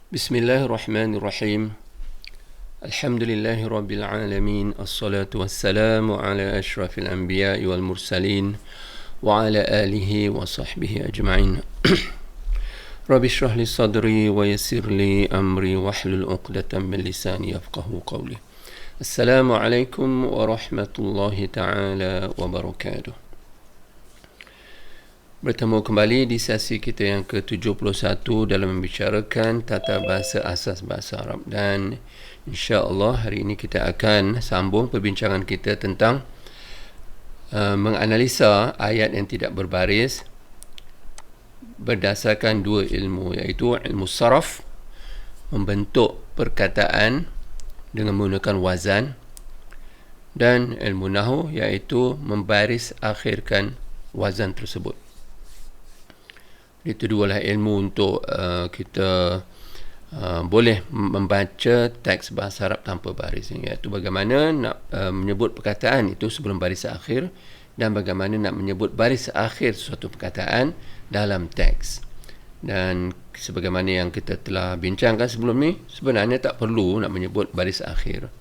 Bismillahirrahmanirrahim. Alhamdulillahi rabbil alamin. Assalatu wassalamu ala ashrafil anbiya'i wal mursalin wa ala alihi wa sahbihi ajma'in. Rabbi shrah li sadri wa yassir li amri wahlul 'uqdatam min lisani yafqahu qawli. Assalamualaikum warahmatullahi taala wabarakatuh. Bertemu kembali di sesi kita yang ke-71 dalam membicarakan tata bahasa asas bahasa Arab, dan insya-Allah hari ini kita akan sambung perbincangan kita tentang menganalisa ayat yang tidak berbaris berdasarkan dua ilmu, iaitu ilmu saraf, membentuk perkataan dengan menggunakan wazan, dan ilmu nahwu, iaitu membaris akhirkan wazan tersebut. Itu dua lah ilmu untuk kita boleh membaca teks bahasa Arab tanpa baris, iaitu bagaimana nak menyebut perkataan itu sebelum baris akhir, dan bagaimana nak menyebut baris akhir suatu perkataan dalam teks. Dan sebagaimana yang kita telah bincangkan sebelum ni, sebenarnya tak perlu nak menyebut baris akhir,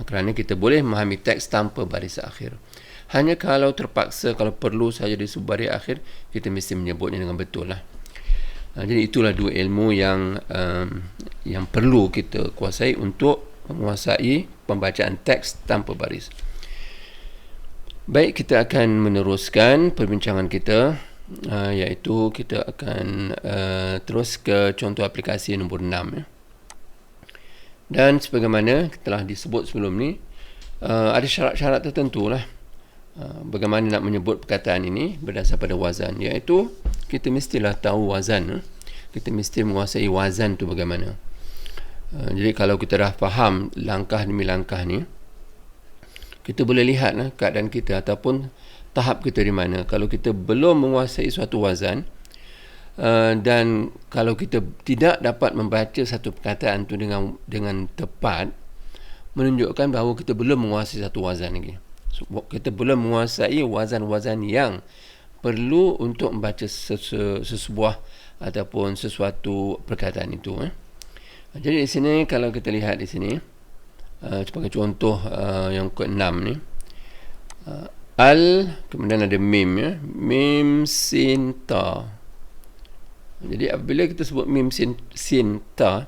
kerana kita boleh memahami teks tanpa baris akhir. Hanya kalau terpaksa, kalau perlu saja disebut baris akhir, kita mesti menyebutnya dengan betul lah. Jadi itulah dua ilmu yang perlu kita kuasai untuk menguasai pembacaan teks tanpa baris. Baik, kita akan meneruskan perbincangan kita, iaitu kita akan terus ke contoh aplikasi nombor 6. Dan sebagaimana telah disebut sebelum ni, ada syarat-syarat tertentu lah bagaimana nak menyebut perkataan ini berdasar pada wazan, iaitu kita mestilah tahu wazan. Kita mesti menguasai wazan tu bagaimana. Jadi kalau kita dah faham langkah demi langkah ni, kita boleh lihat keadaan kita ataupun tahap kita di mana. Kalau kita belum menguasai suatu wazan, dan kalau kita tidak dapat membaca satu perkataan tu dengan tepat, menunjukkan bahawa kita belum menguasai satu wazan lagi. Kita belum menguasai wazan-wazan yang perlu untuk membaca sesebuah ataupun sesuatu perkataan itu. Jadi di sini kalau kita lihat di sini sebagai contoh yang ke-6 ni, al, kemudian ada mim, mim sin ta. Jadi apabila kita sebut mim sin ta,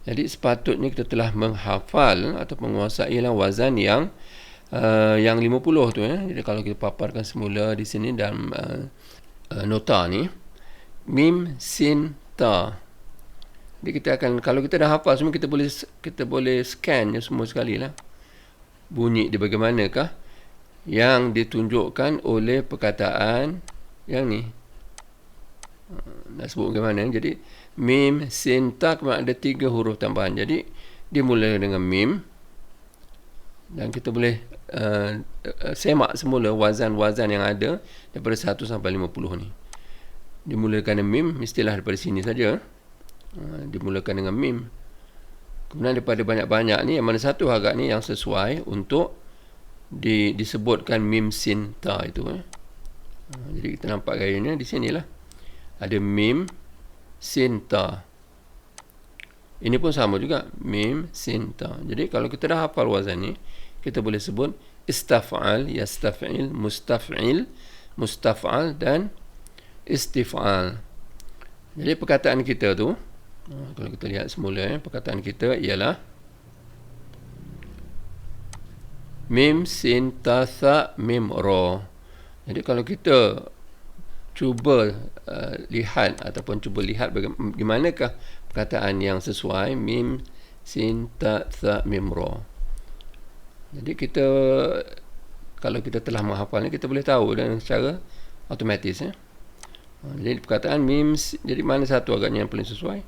jadi sepatutnya kita telah menghafal atau menguasai wazan yang 50 tu. Jadi kalau kita paparkan semula di sini dalam nota ni, mim sin ta. Jadi kita akan, kalau kita dah hafal semua, kita boleh scan semua sekali lah. Bunyi dia bagaimanakah yang ditunjukkan oleh perkataan yang ni. Nak sebut bagaimana? Jadi mim sin ta, kemudian ada 3 huruf tambahan. Jadi dimulai dengan mim, dan kita boleh semak semula wazan-wazan yang ada daripada 1 sampai 50 ni. Dimulakan dengan mim, mestilah daripada sini saja. Dimulakan dengan mim. Kemudian daripada banyak-banyak ni, yang mana satu agak ni yang sesuai untuk disebutkan mim sin ta itu. Jadi kita nampak gayanya di sinilah. Ada mim sin ta. Ini pun sama juga, mim sin ta. Jadi kalau kita dah hafal wazan ni, kita boleh sebut istaf'al, yastaf'il, mustaf'il, mustaf'al dan istif'al. Jadi perkataan kita tu, kalau kita lihat semula, perkataan kita ialah mim sin ta tha mim ra. Jadi kalau kita cuba lihat ataupun cuba lihat bagaimanakah perkataan yang sesuai mim sin ta tha mim ra. Jadi kita, kalau kita telah menghafalnya, kita boleh tahu dengan secara automatis. Jadi perkataan mim, jadi mana satu agaknya yang paling sesuai?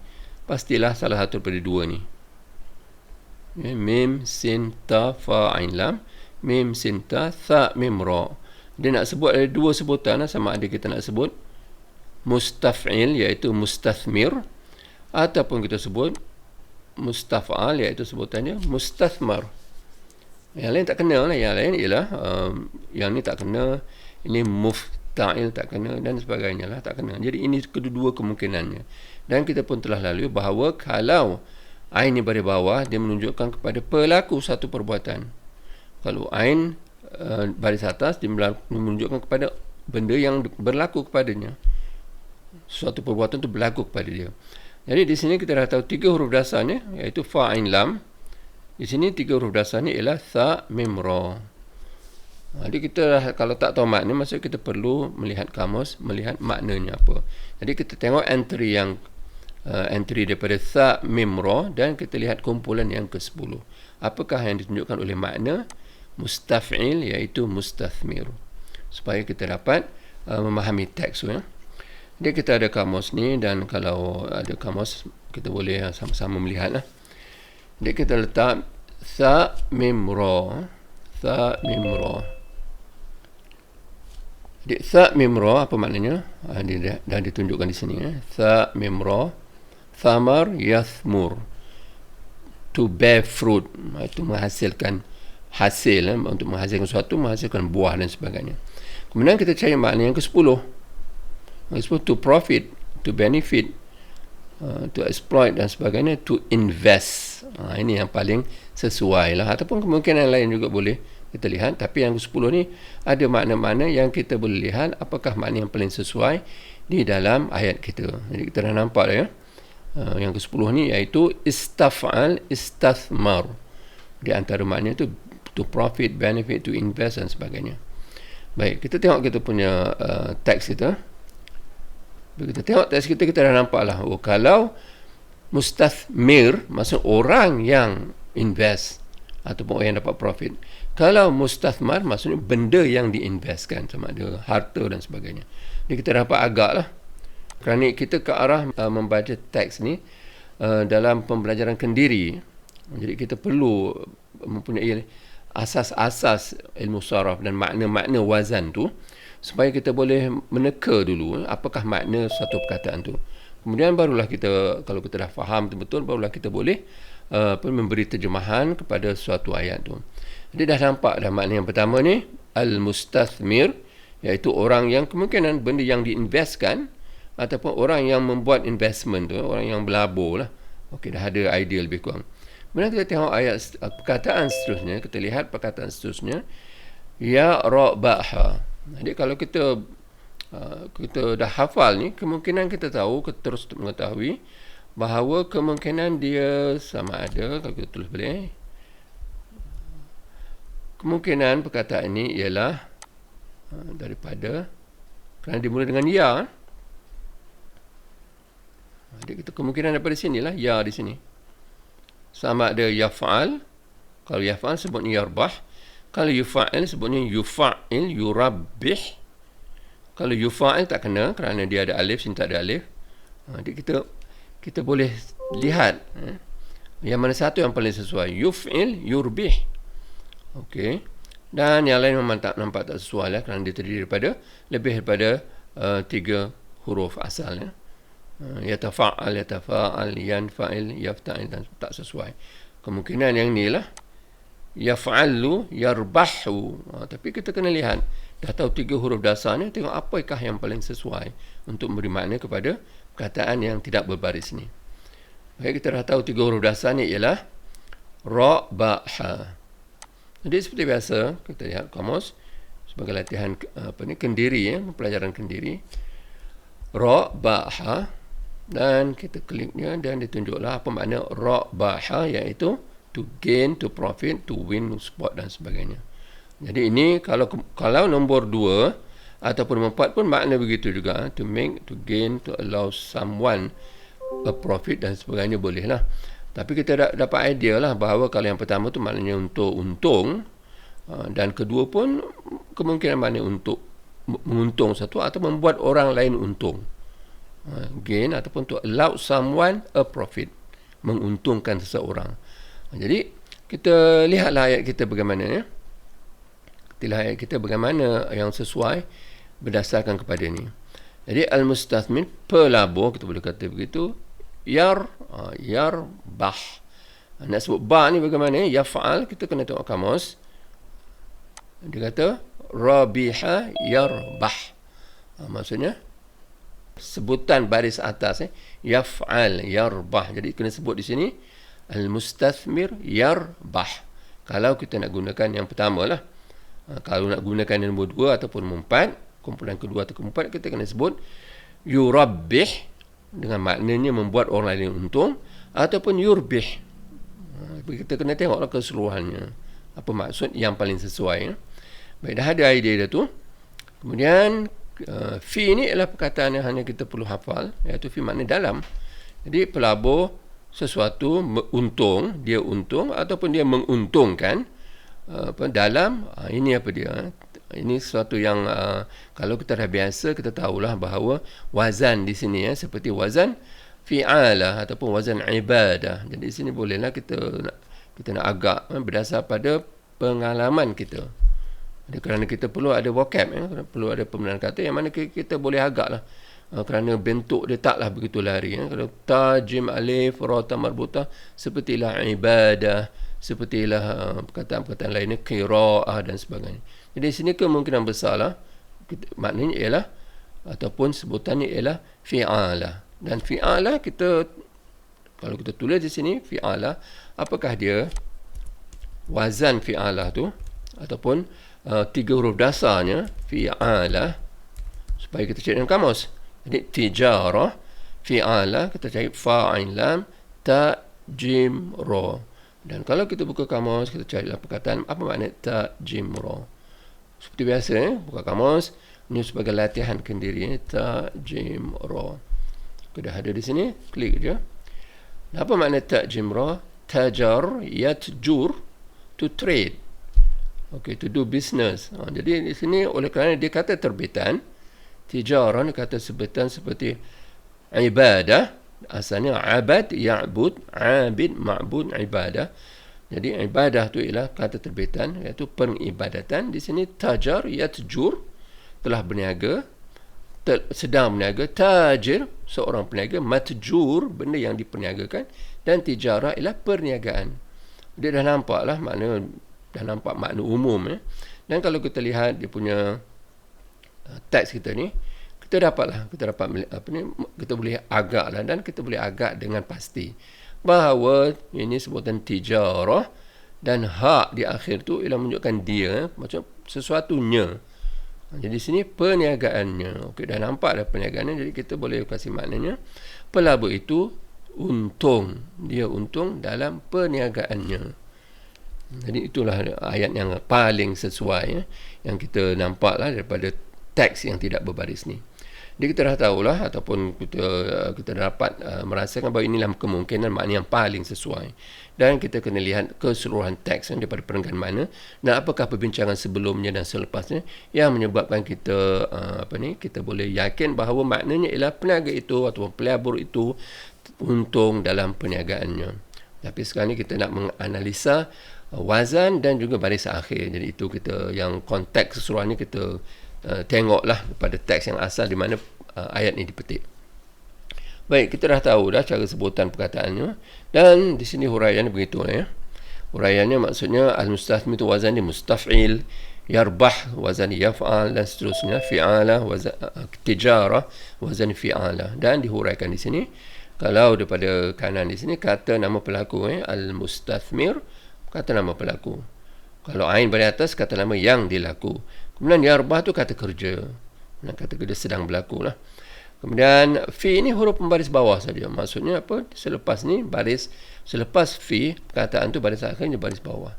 Pastilah salah satu daripada dua ni. Mim sin ta fa ain lam, mim sin ta tha mim ra. Dia nak sebut ada dua sebutan, sama ada kita nak sebut mustaf'il, iaitu mustathmir, ataupun kita sebut mustaf'al, iaitu sebutannya mustathmar. Yang lain tak kena lah. Yang lain ialah yang ni tak kena. Ini yafta'il tak kena dan sebagainya lah, tak kena. Jadi ini kedua-dua kemungkinannya. Dan kita pun telah lalui bahawa kalau ain ni baris bawah, dia menunjukkan kepada pelaku satu perbuatan. Kalau ain baris atas, dia menunjukkan kepada benda yang berlaku kepadanya. Suatu perbuatan itu berlaku kepada dia. Jadi di sini kita dah tahu 3 huruf dasarnya, iaitu fa, ain, lam. Di sini 3 huruf dasarnya ialah tha, mim, ra. Jadi kita kalau tak tahu makna, maksudnya kita perlu melihat kamus, melihat maknanya apa. Jadi kita tengok entry daripada tha, mim, ra, dan kita lihat kumpulan yang ke-10. Apakah yang ditunjukkan oleh makna mustaf'il, iaitu mustathmir, supaya kita dapat memahami teks. Jadi kita ada kamus ni, dan kalau ada kamus kita boleh sama-sama melihat lah. Jadi kita letak tha, mim, ra. Tha, mim, ra. Jadi tha, mim, ra apa maknanya? Dia dah ditunjukkan di sini. Tha, mim, ra. Thamar, yathmur. To bear fruit. Itu menghasilkan hasil. Untuk menghasilkan sesuatu, menghasilkan buah dan sebagainya. Kemudian kita cari makna yang ke-10. To profit, to benefit, to exploit dan sebagainya, to invest. Ini yang paling sesuai lah. Ataupun kemungkinan lain juga boleh kita lihat. Tapi yang ke-10 ni ada makna-makna yang kita boleh lihat apakah makna yang paling sesuai di dalam ayat kita. Jadi kita dah nampak ya. Yang ke-10 ni iaitu istaf'al, istathmar. Di antara makna itu to profit, benefit, to invest dan sebagainya. Baik, kita tengok kita punya teks kita. Bila kita tengok teks kita, kita dah nampak lah. Kalau mustathmir, maksud orang yang invest ataupun orang yang dapat profit. Kalau mustathmar, maksudnya benda yang diinvestkan, sama ada harta dan sebagainya. Jadi kita dapat agak lah. Kerana kita ke arah membaca teks ni dalam pembelajaran kendiri. Jadi kita perlu mempunyai asas-asas ilmu saraf dan makna-makna wazan tu, supaya kita boleh meneka dulu apakah makna satu perkataan tu. Kemudian barulah kita, kalau kita dah faham betul-betul, barulah kita boleh memberi terjemahan kepada suatu ayat tu. Jadi dah nampak dah makna yang pertama ni, al-mustathmir, iaitu orang yang kemungkinan benda yang diinvestkan, ataupun orang yang membuat investment tu, orang yang berlabur lah. Okey, dah ada idea lebih kurang. Kemudian kita tengok ayat perkataan seterusnya, kita lihat perkataan seterusnya, ya rabaha. Jadi kalau kita dah hafal ni, kemungkinan kita tahu, kita terus mengetahui bahawa kemungkinan dia sama ada, kalau kita tulis balik, kemungkinan perkataan ini ialah daripada, kerana dimulai dengan ya. Jadi kita kemungkinan daripada sinilah, ya di sini. Sama ada yaf'al, kalau yaf'al sebutnya yarbah, kalau yufa'il sebutnya yufa'il, yurabbih. Kalau yufa'il tak kena kerana dia ada alif, sini tak ada alif. Jadi kita boleh lihat yang mana satu yang paling sesuai. Yuf'il, yurbih. Okey. Dan yang lain memang nampak tak sesuai lah, kerana dia terdiri daripada lebih daripada 3 huruf asalnya. Yatafa'al, yatafa'al, yanfa'il, yafta'il, dan tak sesuai. Kemungkinan yang ni lah, yaf'allu, yarbahu. Tapi kita kena lihat, dah tahu 3 huruf dasarnya, tengok apakah yang paling sesuai untuk memberi makna kepada perkataan yang tidak berbaris ni. Baik, kita dah tahu 3 huruf dasar ni ialah ra, ba, ha. Jadi seperti biasa, kita lihat kamus sebagai latihan kendiri, pelajaran kendiri. Ra, ba, ha, dan kita kliknya dan ditunjuklah apa makna ra, ba, ha, iaitu to gain, to profit, to win, to spot dan sebagainya. Jadi ini kalau nombor 2 ataupun nombor 4 pun makna begitu juga. To make, to gain, to allow someone a profit dan sebagainya bolehlah. Tapi kita dapat idea lah bahawa kalau yang pertama tu maknanya untuk untung, dan kedua pun kemungkinan makna untuk menguntung satu atau membuat orang lain untung. Gain ataupun to allow someone a profit, menguntungkan seseorang. Jadi kita lihatlah ayat kita bagaimana ya. Kita lihat ayat kita bagaimana yang sesuai berdasarkan kepada ni. Jadi al-mustathmir, pelabur, kita boleh kata begitu. Yarbah. Nak sebut ba ni bagaimana ya? Yaf'al, kita kena tengok kamus. Dia kata rabiha yarbah. Maksudnya sebutan baris atas yaf'al, yarbah. Jadi kena sebut di sini al-mustathmir yarbah. Kalau kita nak gunakan yang pertama lah. Kalau nak gunakan yang nombor 2 ataupun nombor 4, kumpulan kedua atau keempat, kita kena sebut yurabbih dengan maknanya membuat orang lain untung, ataupun yurbih. Kita kena tengoklah keseluruhannya, apa maksud yang paling sesuai. Baik, dah ada idea dah tu. Kemudian fi ni ialah perkataan yang hanya kita perlu hafal, iaitu fi makna dalam. Jadi pelabur sesuatu untung, dia untung ataupun dia menguntungkan dalam, ini apa dia? Ini sesuatu yang kalau kita dah biasa, kita tahulah bahawa wazan di sini seperti wazan fi'alah ataupun wazan ibadah. Jadi di sini bolehlah kita nak agak berdasar pada pengalaman kita. Jadi, kerana kita perlu ada vocab, perlu ada pemilihan kata yang mana kita boleh agak lah. Kerana bentuk dia taklah begitu lari. Kalau ta, jim, alif, ra, ta marbutah, sepertilah ibadah, sepertilah perkataan-perkataan lainnya, qira'ah dan sebagainya. Jadi di sini kemungkinan besar lah, maknanya ialah, ataupun sebutannya ialah fi'alah. Dan fi'alah kita, kalau kita tulis di sini fi'alah, apakah dia wazan fi'alah tu, ataupun 3 huruf dasarnya fi'alah, supaya kita cari dalam kamus. Jadi tijarah, fi'alah, kita cari fa'in lam, ta, jim, ra. Dan kalau kita buka kamus, kita cari perkataan apa makna ta, jim, ra. Seperti biasa, buka kamus, ini sebagai latihan kendiri, ta, jim, ra. Kita dah ada di sini, klik je. Apa makna ta, jim, ra? Tajar, yatjur, to trade. Okay, to do business. Jadi di sini oleh kerana dia kata terbitan, tijarah ni kata sebutan seperti ibadah, asalnya abad, ya'bud, abid, ma'bud, ibadah. Jadi ibadah tu ialah kata terbitan, iaitu peribadatan. Di sini tajar, yatjur, telah berniaga, sedang berniaga. Tajir, seorang peniaga. Matjur, benda yang diperniagakan. Dan tijarah ialah perniagaan. Dia dah nampak lah makna, dah nampak makna umum. Dan kalau kita lihat dia punya teks kita ni, kita dapat kita boleh agak lah, dan kita boleh agak dengan pasti bahawa ini sebutan tijarah, dan hak di akhir tu ialah menunjukkan dia, macam sesuatunya. Jadi sini perniagaannya. Okey, dah nampak dah perniagaannya, jadi kita boleh kasih maknanya pelabur itu untung, dia untung dalam perniagaannya. Jadi itulah ayat yang paling sesuai yang kita nampaklah daripada teks yang tidak berbaris ni. Jadi kita dah tahulah, ataupun kita dapat merasakan bahawa inilah kemungkinan makna yang paling sesuai. Dan kita kena lihat keseluruhan teks daripada perenggan mana, dan apakah perbincangan sebelumnya dan selepasnya yang menyebabkan kita kita boleh yakin bahawa maknanya ialah peniaga itu ataupun pelabur itu untung dalam perniagaannya. Tapi sekarang ni kita nak menganalisa wazan dan juga baris akhir. Jadi itu kita yang konteks keseluruhannya kita tengoklah pada teks yang asal di mana ayat ni dipetik. Baik, kita dah tahu dah cara sebutan perkataannya, dan di sini huraiannya begitu ya. Huraiannya maksudnya al-mustathmi itu wazan dia mustaf'il, yarbah wazan yaf'al, dan seterusnya fi'alah wazan tijarah wazan fi'alah. Dan dihuraikan di sini, kalau daripada kanan di sini kata nama pelaku al-mustathmir, kata nama pelaku. Kalau ain pada atas, kata nama yang dilaku. Kemudian yarbah tu kata kerja. Kata kerja sedang berlaku lah. Kemudian fi ni huruf pembaris bawah saja. Maksudnya apa? Selepas ni baris, selepas fi, perkataan tu baris akhirnya baris bawah.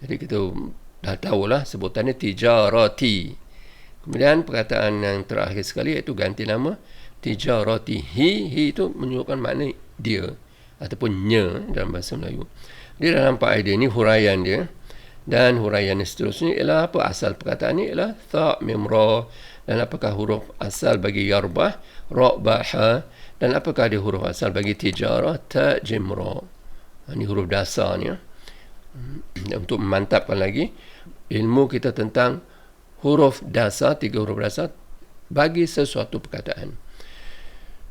Jadi kita dah tahulah sebutannya tijarati. Kemudian perkataan yang terakhir sekali iaitu ganti nama tijarati. Hi itu menunjukkan makna dia ataupun nya dalam bahasa Melayu. Dia dah nampak idea ni, huraian dia. Dan huraian seterusnya ialah apa? Asal perkataan ni ialah tha, mim, ra. Dan apakah huruf asal bagi yarbah? Ra, ba, ha. Dan apakah dia huruf asal bagi tijarah? Ta, jim, ra. Ini huruf dasarnya. Untuk memantapkan lagi ilmu kita tentang huruf dasar, 3 huruf dasar bagi sesuatu perkataan.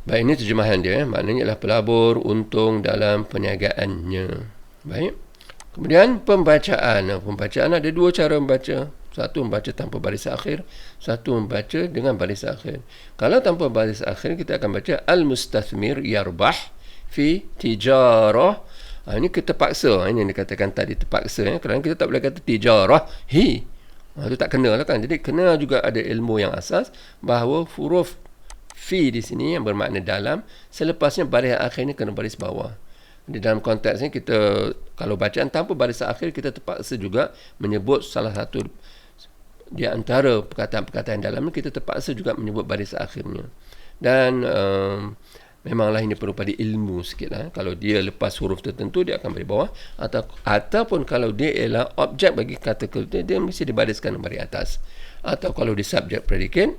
Baik, ini terjemahan dia. Maknanya ialah pelabur untung dalam perniagaannya. Baik. Kemudian pembacaan. Pembacaan ada 2 cara membaca. Satu membaca tanpa baris akhir, satu membaca dengan baris akhir. Kalau tanpa baris akhir, kita akan baca al-mustathmir yarbah fi tijarah. Ini kita paksa. Ini yang dikatakan tadi terpaksa. Kerana kita tak boleh kata tijarah hi. Itu tak kena lah kan. Jadi kena juga ada ilmu yang asas bahawa huruf fi di sini yang bermakna dalam, selepasnya baris akhir ni kena baris bawah. Di dalam konteks ni kita, kalau bacaan tanpa baris akhir, kita terpaksa juga menyebut salah satu di antara perkataan-perkataan dalam ni, kita terpaksa juga menyebut baris akhirnya. Dan memanglah ini perlu pada ilmu sikit lah. Kalau dia lepas huruf tertentu, dia akan baris bawah, ataupun kalau dia ialah objek bagi kata kerja, dia mesti dibariskan baris atas. Atau kalau dia subjek predikat,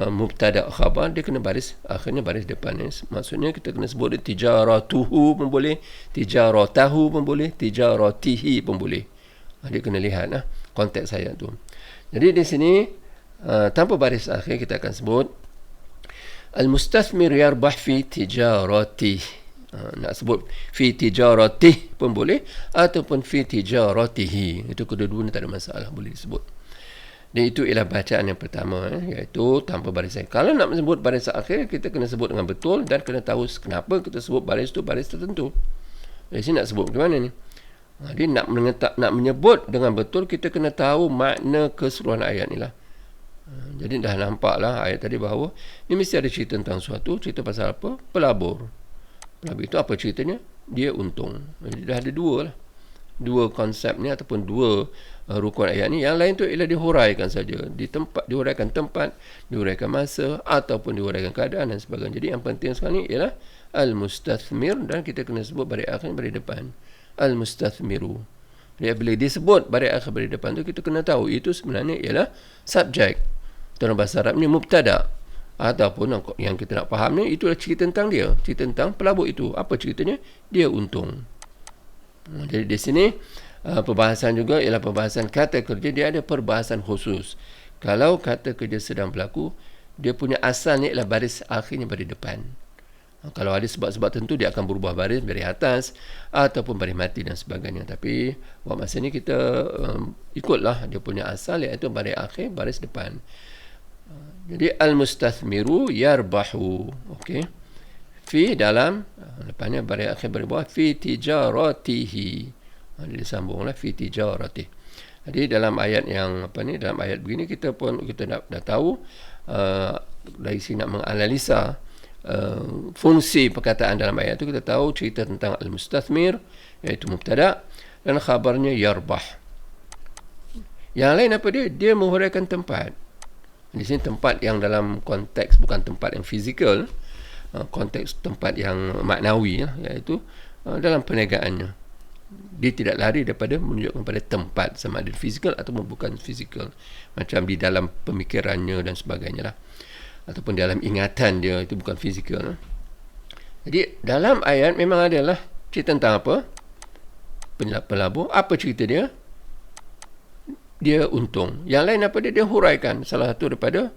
mubtada khabar, dia kena baris akhirnya baris depan ni. Maksudnya kita kena sebut dia tijaratuhu pun boleh, tijaratahu pun boleh, tijaratihi pun boleh. Dia kena lihat konteks ayat tu. Jadi di sini tanpa baris akhir kita akan sebut al-mustathmir yarbah fi tijaratih. Nak sebut fi tijaratih pun boleh, ataupun fi tijaratihi. Itu kedua-dua ni tak ada masalah, boleh disebut. Dan itu ialah bacaan yang pertama, iaitu tanpa baris akhir. Kalau nak sebut baris akhir, kita kena sebut dengan betul dan kena tahu kenapa kita sebut baris itu baris tertentu. Jadi sini nak sebut bagaimana ni? Jadi nak menyebut dengan betul, kita kena tahu makna keseluruhan ayat ni lah. Jadi dah nampaklah ayat tadi bahawa ini mesti ada cerita tentang suatu. Cerita pasal apa? Pelabur. Pelabur itu apa ceritanya? Dia untung. Jadi dah ada dua konsep ni, ataupun dua rukun ayat ni. Yang lain tu ialah dihuraikan saja, dihuraikan tempat, dihuraikan masa, ataupun dihuraikan keadaan dan sebagainya. Jadi yang penting sekarang ni ialah al-mustathmir, dan kita kena sebut baris akhir baris depan, al-mustathmiru. Jadi bila disebut baris akhir baris depan tu, kita kena tahu itu sebenarnya ialah subjek. Dalam bahasa Arab ni mubtada, ataupun yang kita nak faham ni, itulah cerita tentang dia, cerita tentang pelabur itu. Apa ceritanya? Dia untung. Jadi di sini perbahasan juga ialah perbahasan kata kerja. Dia ada perbahasan khusus. Kalau kata kerja sedang berlaku, dia punya asal ni ialah baris akhirnya baris depan. Kalau ada sebab-sebab tentu, dia akan berubah baris atas ataupun baris mati dan sebagainya. Tapi buat masa ni kita ikutlah dia punya asal, iaitu baris akhir baris depan. Jadi al-mustathmiru yarbahu. Okey. Fi dalam, lepasnya baris akhir baris bawah, fi tijaratihi. Dia sambunglah fi tijaratih. Jadi dalam ayat yang dalam ayat begini, kita dah tahu dari sini nak menganalisa fungsi perkataan dalam ayat itu. Kita tahu cerita tentang al-mustathmir, iaitu mubtada, dan khabarnya yarbah. Yang lain apa dia? Dia menghuraikan tempat. Di sini tempat yang dalam konteks bukan tempat yang fizikal, konteks tempat yang maknawi, iaitu dalam perniagaannya. Dia tidak lari daripada menunjukkan pada tempat, sama ada fizikal ataupun bukan fizikal, macam di dalam pemikirannya dan sebagainya lah, ataupun dalam ingatan dia, itu bukan fizikal. Jadi dalam ayat memang adalah cerita tentang apa? Pelabur. Apa cerita dia? Dia untung. Yang lain apa dia? Dia huraikan salah satu daripada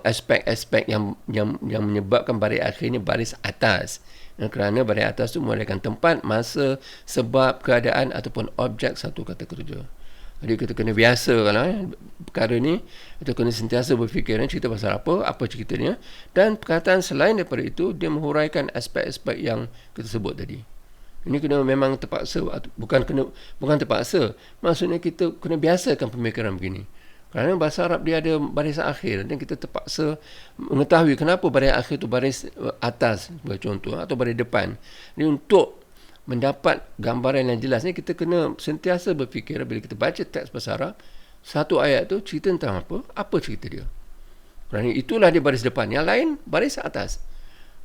aspek-aspek yang menyebabkan baris akhirnya baris atas. Kerana baris atas itu menguraikan tempat, masa, sebab, keadaan ataupun objek satu kata kerja. Jadi kita kena biasa perkara ni, kita kena sentiasa berfikir cerita pasal apa ceritanya, dan perkataan selain daripada itu, dia menghuraikan aspek-aspek yang kita sebut tadi. Ini kena memang terpaksa, bukan terpaksa, maksudnya kita kena biasakan pemikiran begini. Kerana bahasa Arab dia ada baris akhir, dan kita terpaksa mengetahui kenapa baris akhir itu baris atas, sebagai contoh, atau baris depan. Jadi untuk mendapat gambaran yang jelas ni, kita kena sentiasa berfikir bila kita baca teks bahasa Arab, satu ayat tu cerita tentang apa cerita dia. Kerana itulah dia baris depan, yang lain baris atas.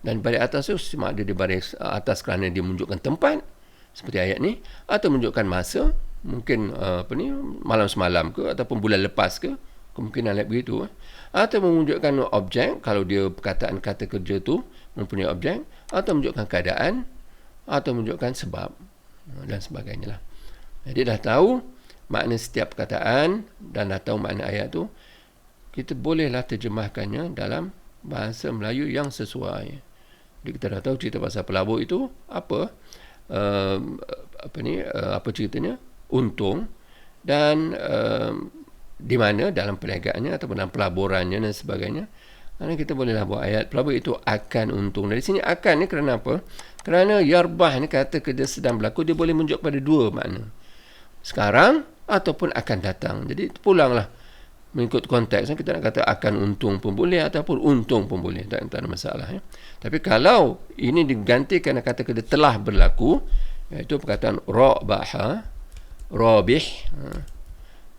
Dan baris atas tu cuma ada di baris atas kerana dia menunjukkan tempat, seperti ayat ni, atau menunjukkan masa, mungkin malam semalam ke, ataupun bulan lepas ke, kemungkinan lain begitu, atau menunjukkan objek, kalau dia perkataan kata kerja tu mempunyai objek, atau menunjukkan keadaan, atau menunjukkan sebab dan sebagainya lah. Jadi dah tahu makna setiap perkataan dan dah tahu makna ayat tu, kita bolehlah terjemahkannya dalam bahasa Melayu yang sesuai. Jadi kita dah tahu cerita pasal pelabur itu apa ceritanya, untung, dan di mana dalam perniagaannya ataupun dalam pelaburannya dan sebagainya. Kerana kita bolehlah buat ayat pelabur itu akan untung. Dari sini akan ni kerana apa? Kerana yarbah ni kata kerja sedang berlaku, dia boleh menunjuk pada dua makna. Sekarang ataupun akan datang. Jadi pulanglah mengikut konteks. Kita nak kata akan untung pun boleh ataupun untung pun boleh. Tak ada masalah. Ya. Tapi kalau ini digantikan kata kerja telah berlaku, iaitu perkataan rabaha, rabih.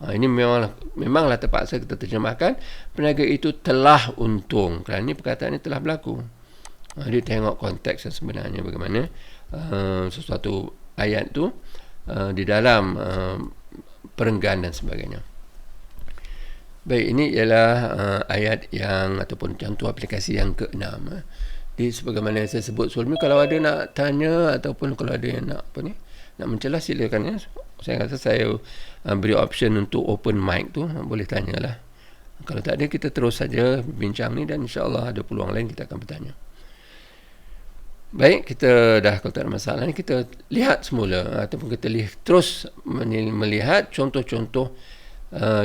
Ini memanglah terpaksa kita terjemahkan peniaga itu telah untung kerana ini perkataan ini telah berlaku. Dia tengok konteks sebenarnya bagaimana sesuatu ayat itu di dalam perenggan dan sebagainya. Baik, ini ialah ayat yang ataupun contoh aplikasi yang ke-6. Jadi sebagaimana yang saya sebut sebelum ni, kalau ada nak tanya ataupun kalau ada yang nak nak mencela, silakan ya. Saya rasa saya beri option untuk open mic tu, boleh tanyalah. Kalau tak ada, kita terus saja bincang ni dan insya-Allah ada peluang lain kita akan bertanya. Baik, kita dah, kalau tak ada masalah ni, kita lihat semula ataupun kita terus melihat contoh-contoh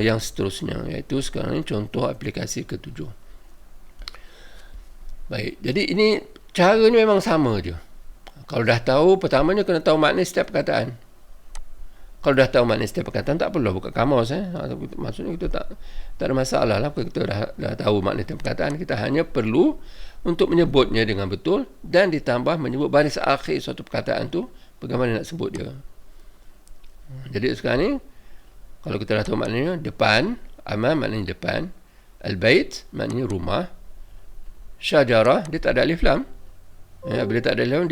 yang seterusnya, iaitu sekarang ni contoh aplikasi ke-7. Baik, jadi ini caranya memang sama je. Kalau dah tahu, pertamanya kena tahu makna setiap perkataan. Kalau dah tahu makna setiap perkataan, tak perlu buka kamus. Maksudnya kita tak ada masalah lah. Kita dah tahu makna setiap perkataan. Kita hanya perlu untuk menyebutnya dengan betul dan ditambah menyebut baris akhir suatu perkataan tu, bagaimana nak sebut dia. Jadi sekarang ni, kalau kita dah tahu maknanya, depan, amam maknanya depan, al-bait maknanya rumah, syajarah, dia tak ada alif lam. Bila tak ada alif lam,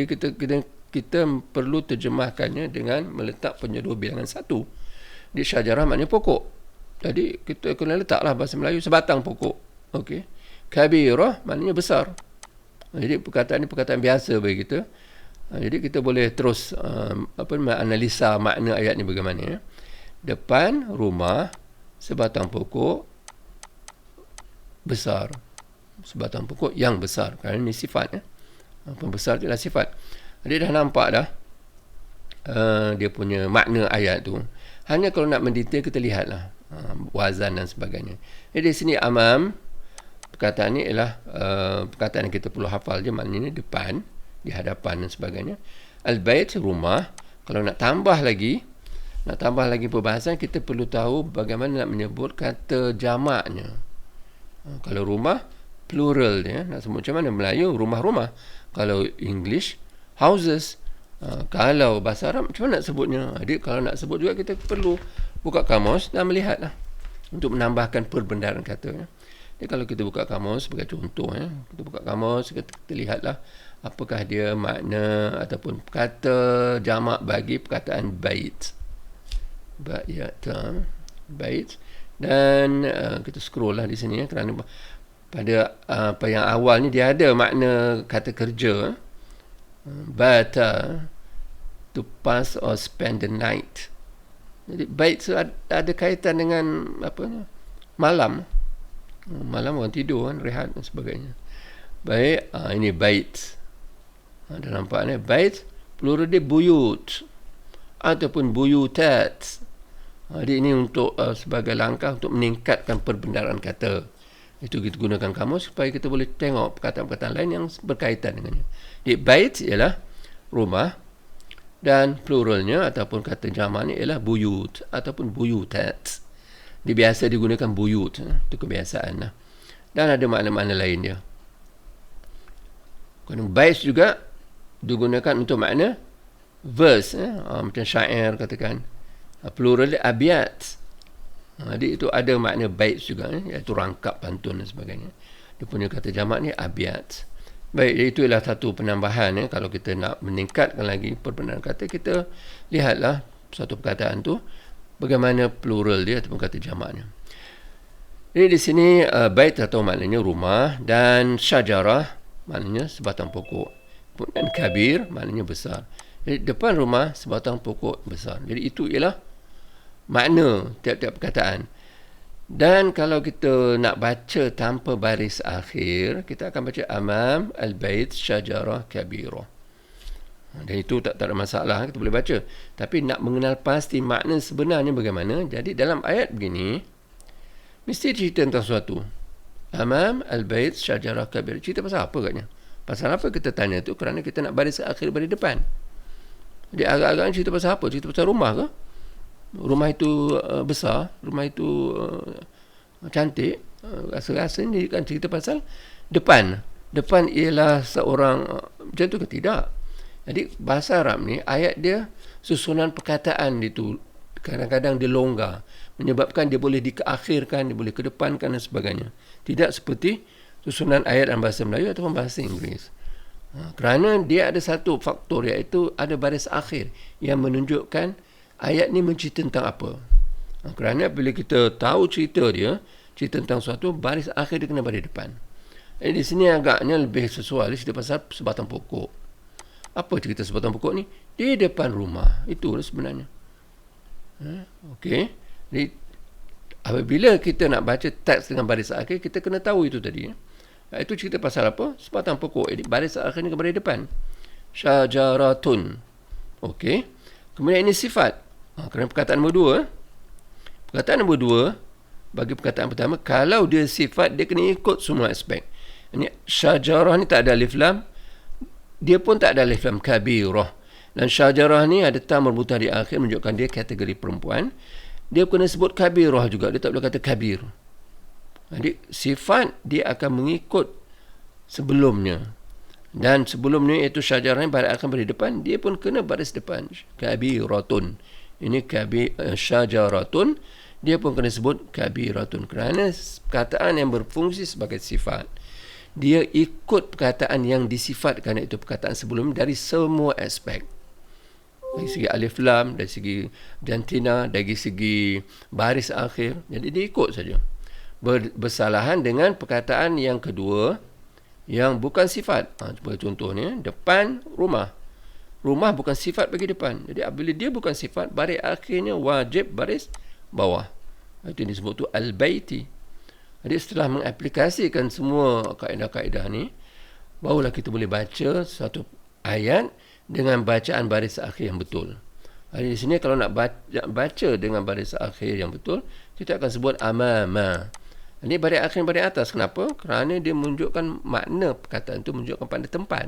kita perlu terjemahkannya dengan meletak penyeluruh bilangan 1. Di syajarah maknanya pokok. Jadi kita kena letaklah bahasa Melayu sebatang pokok. Okey. Kabirah maknanya besar. Jadi perkataan ini perkataan biasa bagi kita. Jadi kita boleh terus menganalisa makna ayat ni bagaimana ya. Depan rumah sebatang pokok besar. Sebatang pokok yang besar. Kerana ini sifat ya. Pembesar adalah sifat. Dia dah nampak dah dia punya makna ayat tu. Hanya kalau nak mendetail, kita lihatlah wazan dan sebagainya. Jadi di sini amam, perkataan ni ialah perkataan yang kita perlu hafal je, maknanya depan, di hadapan dan sebagainya. Al-bait, rumah. Kalau nak tambah lagi perbahasan, kita perlu tahu bagaimana nak menyebut kata jamaknya. Kalau rumah, plural dia. Nak sebut macam mana Melayu, rumah-rumah. Kalau English, houses. Kalau bahasa Arab, macam mana nak sebutnya? Jadi kalau nak sebut juga, kita perlu buka kamus dan melihatlah untuk menambahkan perbendaharaan kata. Jadi kalau kita buka kamus sebagai contoh, kita buka kamus, kita lihatlah apakah dia makna ataupun kata jamak bagi perkataan bait. Bait. Dan kita scroll lah di sini kerana pada apa yang awal ni dia ada makna kata kerja. Bata, to pass or spend the night. Jadi bait ada kaitan dengan malam. Malam orang tidur kan, rehat dan sebagainya. Baik, ini bait. Ada nampak ni, bait plural dia buyut ataupun buyutat. Jadi ini untuk sebagai langkah untuk meningkatkan perbendaharaan kata. Itu kita gunakan kamus supaya kita boleh tengok perkataan-perkataan lain yang berkaitan dengannya. Jadi bait ialah rumah dan pluralnya ataupun kata jamaknya ialah buyut ataupun buyutat. Dia biasa digunakan buyut, itu kebiasaan lah. Dan ada makna-makna lain dia. Bait juga digunakan untuk makna verse, macam syair katakan. Plural dia abiat. Jadi itu ada makna bait juga, iaitu rangkap pantun dan sebagainya. Dia punya kata jamak ni abiat. Baik, itu ialah satu penambahan. Kalau kita nak meningkatkan lagi perbendaharaan kata, kita lihatlah satu perkataan tu bagaimana plural dia ataupun kata jamaknya. Jadi di sini bait atau maknanya rumah, dan syajarah maknanya sebatang pokok, dan kabir maknanya besar. Jadi depan rumah sebatang pokok besar. Jadi itu ialah makna tiap-tiap perkataan. Dan kalau kita nak baca tanpa baris akhir, kita akan baca amam al-bait syajarah kabirah. Dan itu tak ada masalah, kita boleh baca. Tapi nak mengenal pasti makna sebenarnya bagaimana. Jadi dalam ayat begini, Mesti cerita tentang sesuatu. Amam al-bait syajarah kabir. Cerita pasal apa katnya? Pasal apa kita tanya tu? Kerana kita nak baris akhir baris depan. Jadi agak-agak cerita pasal apa? Cerita pasal rumah ke? Rumah itu besar, rumah itu cantik. Rasa-rasanya dia kan cerita pasal depan. Depan ialah seorang macam tu ke tidak? Jadi bahasa Arab ni ayat dia susunan perkataan itu kadang-kadang dia longgar, menyebabkan dia boleh dikeakhirkan, dia boleh kedepankan dan sebagainya. Tidak seperti susunan ayat dalam bahasa Melayu ataupun bahasa Inggeris. Kerana dia ada satu faktor, iaitu ada baris akhir yang menunjukkan ayat ni mencerita tentang apa. Kerana bila kita tahu cerita dia, cerita tentang suatu, baris akhir dia kena baris depan. Di sini agaknya lebih sesuai cerita pasal sebatang pokok. Apa cerita sebatang pokok ni? Di depan rumah. Itu sebenarnya. Okey. Jadi apabila kita nak baca teks dengan baris akhir, kita kena tahu itu tadi. Itu cerita pasal apa? Sebatang pokok. Jadi baris akhir ni ke baris depan. Syajaratun. Okey. Kemudian ini sifat. Kerana perkataan nombor 2. Perkataan nombor 2, bagi perkataan pertama, kalau dia sifat, dia kena ikut semua aspek. Ini syajarah ni tak ada alif lam. Dia pun tak ada alif lam kabirah. Dan syajarah ni ada ta merbutah di akhir, menunjukkan dia kategori perempuan. Dia kena sebut kabirah juga. Dia tak boleh kata kabir. Jadi sifat dia akan mengikut sebelumnya. Dan sebelumnya iaitu syajarah ni akan baris depan, dia pun kena baris depan. Kabiratun. Ini syajaratun. Dia pun kena sebut kabiratun. Kerana perkataan yang berfungsi sebagai sifat, dia ikut perkataan yang disifatkan, iaitu perkataan sebelum, dari semua aspek. Dari segi alif lam, dari segi jantina, dari segi baris akhir. Jadi dia ikut saja. Bersalahan dengan perkataan yang kedua yang bukan sifat. Sebagai contohnya, depan rumah. Rumah bukan sifat bagi depan. Jadi apabila dia bukan sifat, baris akhirnya wajib baris bawah. Itu yang disebut tu al-baiti. Jadi setelah mengaplikasikan semua kaedah-kaedah ni, barulah kita boleh baca satu ayat dengan bacaan baris akhir yang betul. Jadi di sini kalau nak baca dengan baris akhir yang betul, kita akan sebut amama. Ini baris akhir baris atas. Kenapa? Kerana dia menunjukkan makna perkataan itu, menunjukkan pada tempat.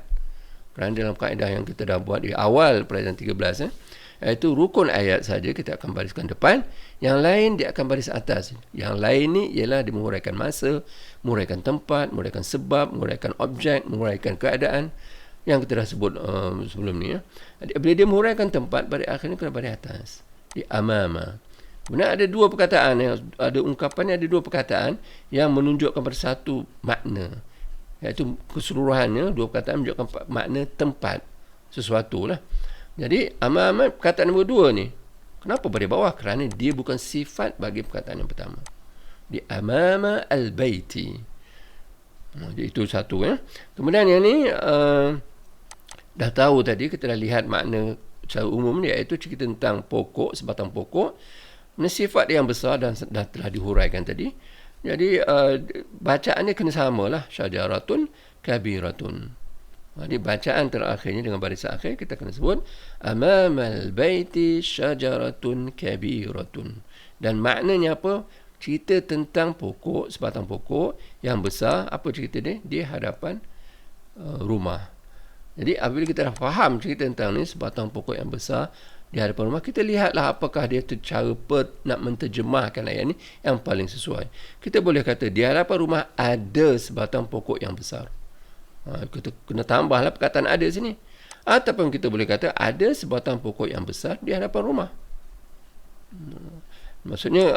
Kerana dalam kaedah yang kita dah buat di awal pelajaran 13, iaitu rukun ayat saja kita akan bariskan depan, yang lain dia akan baris atas. Yang lain ni ialah dia menguraikan masa, menguraikan tempat, menguraikan sebab, menguraikan objek, menguraikan keadaan yang kita dah sebut sebelum ni. Bila dia menguraikan tempat, baris akhir ni kena baris atas. Di amama. Kemudian ada dua perkataan, ada ungkapan, ada dua perkataan yang menunjukkan pada satu makna. Iaitu keseluruhannya, dua perkataan menunjukkan makna tempat sesuatu lah. Jadi amama perkataan nombor 2 ni, kenapa baris bawah? Kerana dia bukan sifat bagi perkataan yang pertama. Di amama al-baiti. Jadi itu satu. Kemudian yang ni dah tahu tadi, kita dah lihat makna secara umum dia, iaitu cerita tentang pokok, sebatang pokok. Sifat yang besar dan dah telah dihuraikan tadi. Jadi bacaannya kena samalah, syajaratun kabiratun. Jadi bacaan terakhirnya dengan baris akhir kita kena sebut amamal baiti syajaratun kabiratun. Dan maknanya apa? Cerita tentang pokok, sebatang pokok yang besar. Apa cerita dia? Di hadapan rumah. Jadi apabila kita dah faham cerita tentang ni, sebatang pokok yang besar di hadapan rumah, kita lihatlah apakah dia cara nak menterjemahkan ayat ni yang paling sesuai. Kita boleh kata di hadapan rumah ada sebatang pokok yang besar. Kita kena tambahlah perkataan ada sini. Ataupun kita boleh kata ada sebatang pokok yang besar di hadapan rumah. Maksudnya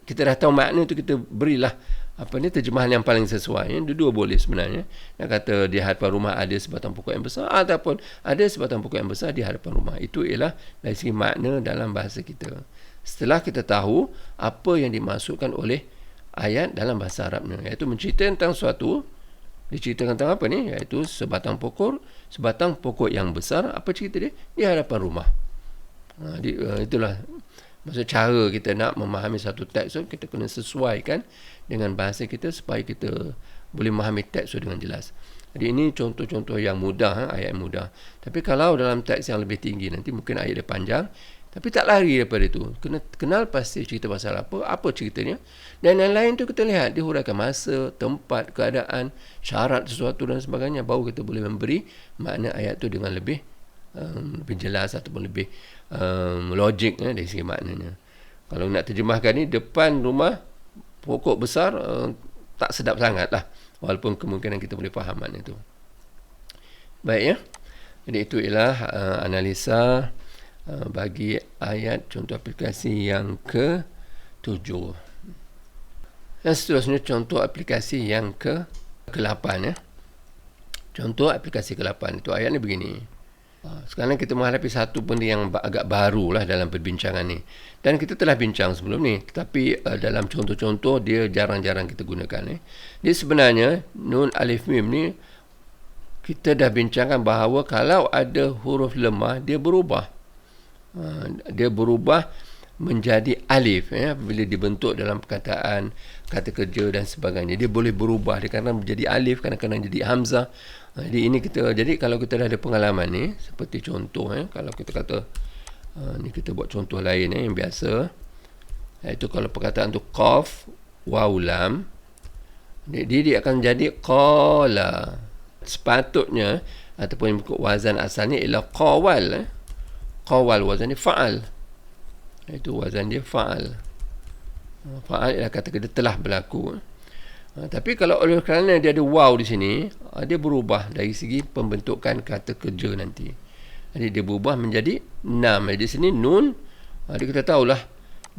kita dah tahu makna tu, kita berilah terjemahan yang paling sesuai. Dua-dua boleh sebenarnya. Nak kata di hadapan rumah ada sebatang pokok yang besar, ataupun ada sebatang pokok yang besar di hadapan rumah. Itu ialah dari segi makna dalam bahasa kita. Setelah kita tahu apa yang dimaksudkan oleh ayat dalam bahasa Arabnya, iaitu mencerita tentang suatu. Diceritakan tentang apa ni? Iaitu sebatang pokok yang besar. Apa cerita dia? Di hadapan rumah. Itulah maksud cara kita nak memahami satu teks. So, kita kena sesuaikan dengan bahasa kita supaya kita boleh memahami teks dengan jelas. Jadi ini contoh-contoh yang mudah, ayat yang mudah. Tapi kalau dalam teks yang lebih tinggi, nanti mungkin ayat dia panjang, Tapi tak lari daripada itu. Kena kenal pasti cerita pasal apa ceritanya. Dan yang lain tu kita lihat, dia huraikan masa, tempat, keadaan, syarat sesuatu dan sebagainya. Baru kita boleh memberi makna ayat tu dengan lebih jelas ataupun lebih logik dari segi maknanya. Kalau nak terjemahkan ni, depan rumah pokok besar, tak sedap sangat lah. Walaupun kemungkinan kita boleh faham makna itu. Baik ya. Jadi itu ialah analisa bagi ayat contoh aplikasi yang ke-7. Dan seterusnya contoh aplikasi yang ke-8 ya. Contoh aplikasi ke-8 itu ayat ni begini. Sekarang kita menghadapi satu benda yang agak baru lah dalam perbincangan ni. Dan kita telah bincang sebelum ni. Tetapi dalam contoh-contoh dia jarang-jarang kita gunakan. Dia sebenarnya nun alif mim ni kita dah bincangkan bahawa kalau ada huruf lemah dia berubah. Dia berubah menjadi alif bila dibentuk dalam perkataan, kata kerja dan sebagainya. Dia boleh berubah, dia kadang menjadi alif, kadang-kadang jadi hamzah. Jadi kalau kita dah ada pengalaman ni, seperti contoh kalau kita kata ni kita buat contoh lain yang biasa, iaitu kalau perkataan tu qaf waw lam, dia akan jadi qala. Sepatutnya ataupun ikut wazan asalnya ialah qawal. Qawal wazan dia fa'al. Itu wazan dia fa'al. Fa'al ialah kata kerja telah berlaku. Tapi kalau oleh kerana dia ada waw di sini, dia berubah dari segi pembentukan kata kerja nanti. Jadi dia berubah menjadi nam. Di sini nun, jadi kita tahulah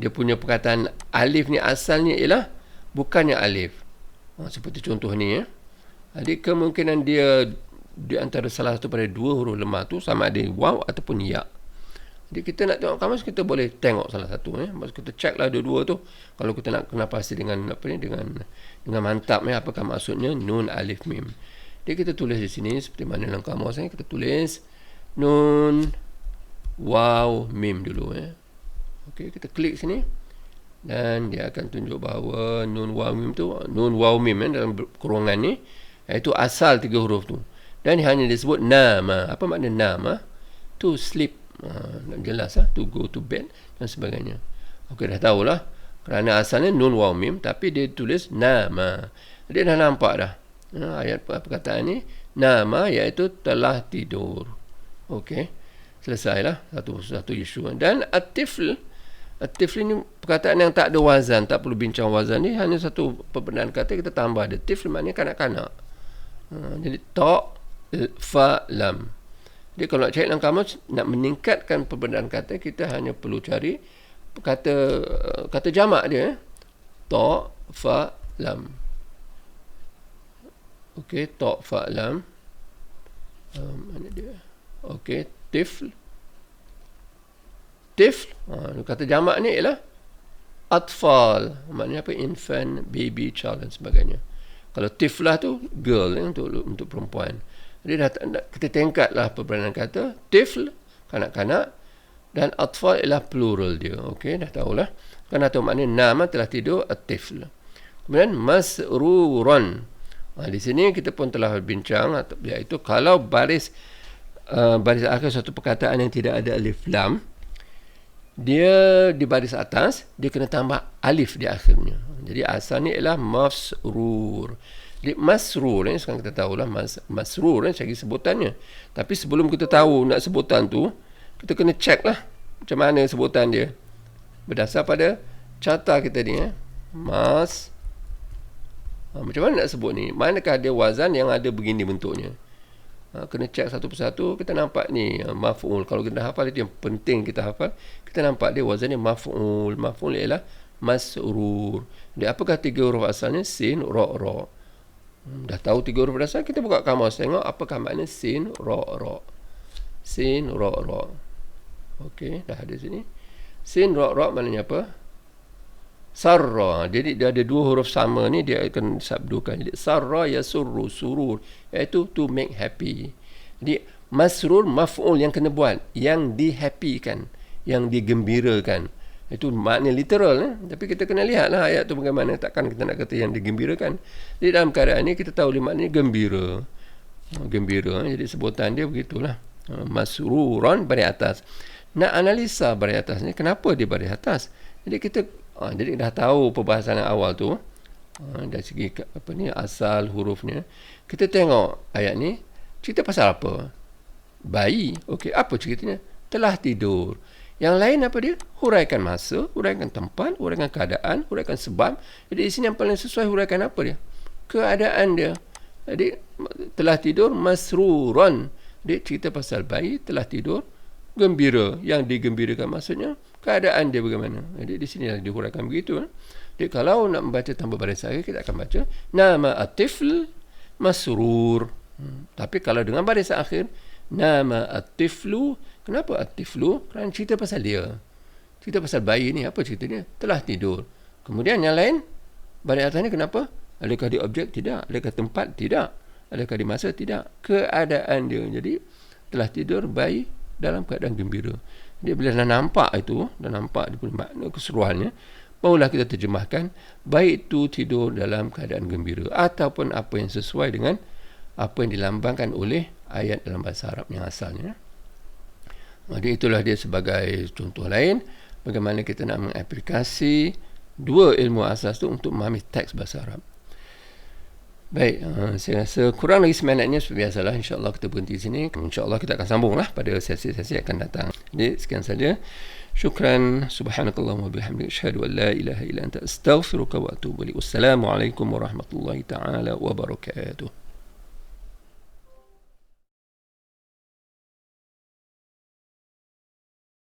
dia punya perkataan alif ni asalnya ialah bukannya alif. Seperti contoh ni Jadi kemungkinan dia di antara salah satu pada dua huruf lemah tu sama ada waw ataupun ya. Jadi kita nak tengok kamus, kita boleh tengok salah satu Maksud kita check lah dua-dua tu. Kalau kita nak kena pasti dengan dengan mantap apakah maksudnya nun alif mim. Jadi kita tulis di sini seperti mana dalam kamus kita tulis nun waw mim dulu Okey, kita klik sini dan dia akan tunjuk bahawa nun waw mim tu dalam kurungan ni iaitu asal tiga huruf tu. Dan hanya disebut nama. Apa makna nama? To sleep. Jelas to go to bed dan sebagainya. Okey, dah tahulah. Kerana asalnya nun waw mim tapi dia tulis nama. Dia dah nampak dah. Ayat perkataan ni nama iaitu telah tidur. Okey. Selesailah satu isu. Dan at-tifl ni perkataan yang tak ada wazan, tak perlu bincang wazan ni, hanya satu perbedaan kata kita tambah ada. Tifl maknanya kanak-kanak. Jadi ta fa lam. Jadi kalau nak cari dalam kamus, nak meningkatkan perbedaan kata, kita hanya perlu cari kata jamak dia. Ta, fa, lam. Okey, ta, fa, lam. Mana dia? Okey, tifl. Tifl, kata jamak ni ialah atfal. Maknanya apa? Infant, baby, child dan sebagainya. Kalau tiflah tu, girl untuk perempuan. Jadi kita tingkatlah perbedaan kata. Tifl, kanak-kanak, dan atfal ialah plural dia. Okey, dah tahulah. Kan atau maknanya nama telah tidur, at-tifl. Kemudian masruran. Di sini kita pun telah berbincang, iaitu kalau baris akhir satu perkataan yang tidak ada alif lam, dia di baris atas dia kena tambah alif di akhirnya. Jadi asalnya ialah masrur. Jadi masrur sekarang kita tahulah masrur segi sebutannya. Tapi sebelum kita tahu nak sebutan tu, kita kena check lah macam mana sebutan dia. Berdasar pada carta kita ni macam mana nak sebut ni? Manakah dia wazan yang ada begini bentuknya? Kena check satu persatu. Kita nampak ni maf'ul. Kalau kita hafal, itu yang penting kita hafal. Kita nampak dia wazannya maf'ul. Maf'ul ialah masrur. Jadi apakah tiga huruf asalnya? Sin, ra'. Dah tahu tiga huruf dasar, kita buka kamus tengok apakah makna sin, ra'. Sin, ra'. Okey, dah ada sini. Sin, ra' maknanya apa? Sarra. Jadi dia ada dua huruf sama ni, dia akan sabdukan. Jadi sarra yasurru, surur, iaitu to make happy. Jadi masrur maf'ul yang kena buat, yang di-happykan, yang digembirakan. Itu makna literal tapi kita kena lihatlah ayat tu bagaimana. Takkan kita nak kata yang digembirakan. Jadi dalam keadaan ni kita tahu maknanya gembira. Jadi sebutan dia begitulah. Masruran pada atas. nak analisa baris atas ni, kenapa dia baris atas. Jadi kita jadi dah tahu perbahasan yang awal tu, dari segi asal huruf ni. Kita tengok ayat ni, cerita pasal apa? Bayi. Okey, apa ceritanya? Telah tidur. Yang lain apa dia? Huraikan masa, huraikan tempat, huraikan keadaan, huraikan sebab. Jadi di sini yang paling sesuai huraikan apa dia? Keadaan dia. Jadi telah tidur masruran. Dia cerita pasal bayi telah tidur gembira. Yang digembirakan maksudnya keadaan dia bagaimana. Jadi di sini dihuraikan begitu. Jadi kalau nak membaca tanpa baris akhir, kita akan baca nama at-tifl masrur. Tapi kalau dengan baris akhir, nama at-tiflu. Kenapa at-tiflu? Kerana cerita pasal dia. Cerita pasal bayi ni. Apa ceritanya? Telah tidur. Kemudian yang lain, baris atas ni kenapa? Adakah dia objek? Tidak. Adakah tempat? Tidak. Adakah dia masa? Tidak. Keadaan dia. Jadi telah tidur bayi dalam keadaan gembira. Dia bila dah nampak itu, dah nampak dia punya makna keseluruhannya, barulah kita terjemahkan bayi itu tidur dalam keadaan gembira, ataupun apa yang sesuai dengan apa yang dilambangkan oleh ayat dalam bahasa Arab yang asalnya. Jadi itulah dia sebagai contoh lain bagaimana kita nak mengaplikasi dua ilmu asas tu untuk memahami teks bahasa Arab. Baik, saya rasa kurang lagi 9 minitnya seperti biasalah. InsyaAllah kita berhenti di sini. InsyaAllah kita akan sambunglah pada sesi-sesi akan datang. Jadi sekian saja. Syukran. Subhanakallahumma bihamdika asyhadu an la ilaha illa anta astaghfiruka wa atubu ilaik. Wassalamualaikum warahmatullahi taala wabarakatuh.